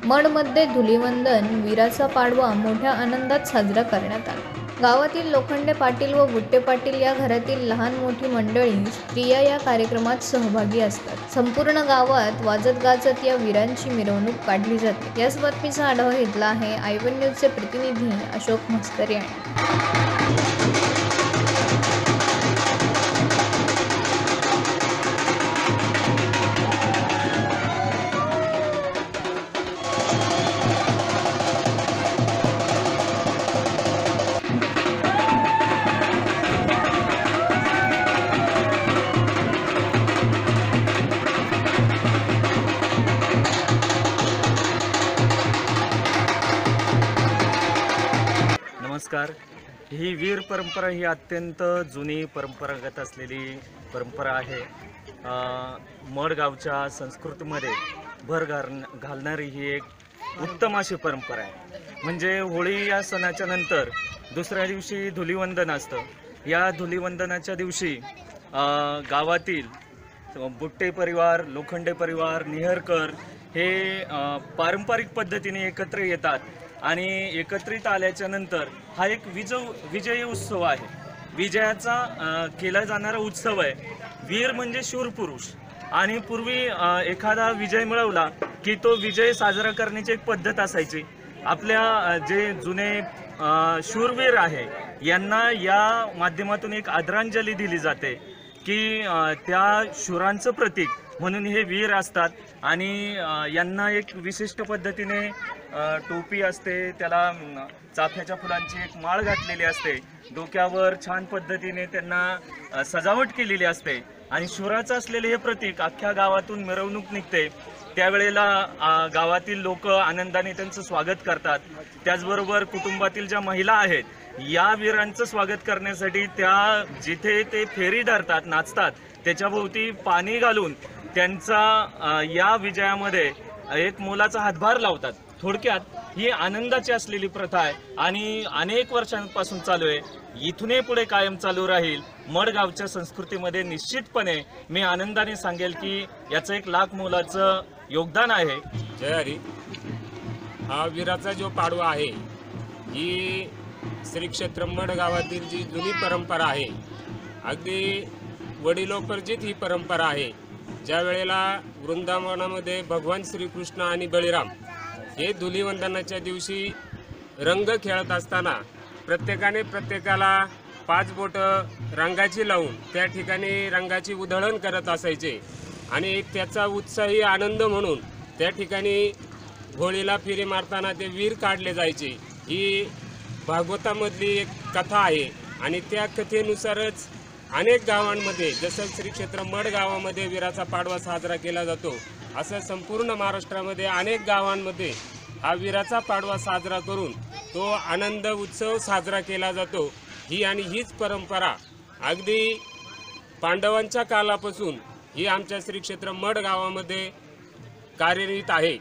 मडमध्ये धुलिवंदन वीराचा पाडवा मोठ्या आनंदात साजरा करण्यात आला। गावातील लोखंडे पाटील व बुट्टे पाटील या घरातील लहान मोठी मंडळी, स्त्रिया या कार्यक्रमात सहभागी असतात। संपूर्ण गावात वाजत गाजत या वीरांची मिरवणूक काढली जाते। याच बातमीचा आढावा घेतला आहे आयवन न्यूजचे प्रतिनिधी अशोक मस्कर यांनी। नमस्कार। ही वीर परंपरा ही अत्यंत जुनी परंपरागत असलेली परंपरा आहे। मडगावच्या संस्कृतीमध्ये भर घालणारी ही एक उत्तम अशी परंपरा आहे। म्हणजे होळी या सणाच्या नंतर दुसऱ्या दिवशी धुलिवंदन असतं। या धुलिवंदनाच्या दिवशी गावातील बुट्टे परिवार, लोखंडे परिवार, निहरकर हे पारंपरिक पद्धतीने एकत्र येतात आणि एकत्रित आल्याच्या नंतर हा एक विजयी उत्सव आहे। विजयाचा केला जाणारा उत्सव आहे। वीर म्हणजे शूरपुरुष आणि पूर्वी एखादा विजय मिळवला की तो विजय साजरा करण्याची एक पद्धत असायची। आपल्या जे जुने शूरवीर आहे यांना या माध्यमातून एक आदरांजली दिली जाते की त्या शूरांचं प्रतीक म्हणून हे वीर असतात आणि यांना एक विशिष्ट पद्धतीने टोपी असते, त्याला चाफ्याच्या फुलांची एक माळ घातलेली असते, डोक्यावर छान पद्धतीने त्यांना सजावट केलेली असते आणि शूराचं असलेले हे प्रतीक अख्ख्या गावातून मिरवणूक निघते। त्यावेळेला गावातील लोक आनंदाने त्यांचं स्वागत करतात। त्याचबरोबर कुटुंबातील ज्या महिला आहेत या वीरांचं स्वागत करण्यासाठी त्या जिथे ते फेरी धरतात, नाचतात, त्याच्याभोवती पाणी घालून त्यांचा या विजयामध्ये एक मोलाचा हातभार लावतात। थोडक्यात ही आनंदाची असलेली प्रथा आहे आणि अनेक वर्षांपासून चालू आहे। इथूनही पुढे कायम चालू राहील। मडगावच्या संस्कृतीमध्ये निश्चितपणे मी आनंदाने सांगेल की याचं एक लाख मोलाचं योगदान आहे। जय हरी। हा वीराचा जो पाडवा आहे ही श्री क्षेत्र मडगावातील जी जुनी परंपरा आहे, अगदी वडिलोपर्जित ही परंपरा आहे। ज्या वेळेला वृंदावनामध्ये भगवान श्रीकृष्ण आणि बळीराम हे धुलिवंदनाच्या दिवशी रंग खेळत असताना प्रत्येकाला 5 बोटं रंगाची लावून त्या ठिकाणी रंगाची उधळण करत असायचे आणि त्याचा उत्साही आनंद म्हणून त्या ठिकाणी होळीला फेरी मारताना ते वीर काढले जायचे। ही भागवतामधली एक कथा आहे आणि त्या कथेनुसारच अनेक गावांमध्ये जसं श्री क्षेत्र मड गावामध्ये वीराचा पाडवा साजरा केला जातो, असं संपूर्ण महाराष्ट्रामध्ये अनेक गावांमध्ये हा वीराचा पाडवा साजरा करून तो आनंद उत्सव साजरा केला जातो। हीच परंपरा अगदी पांडवांच्या कालापासून ही आमच्या श्री क्षेत्र मड गावामध्ये कार्यरत आहे।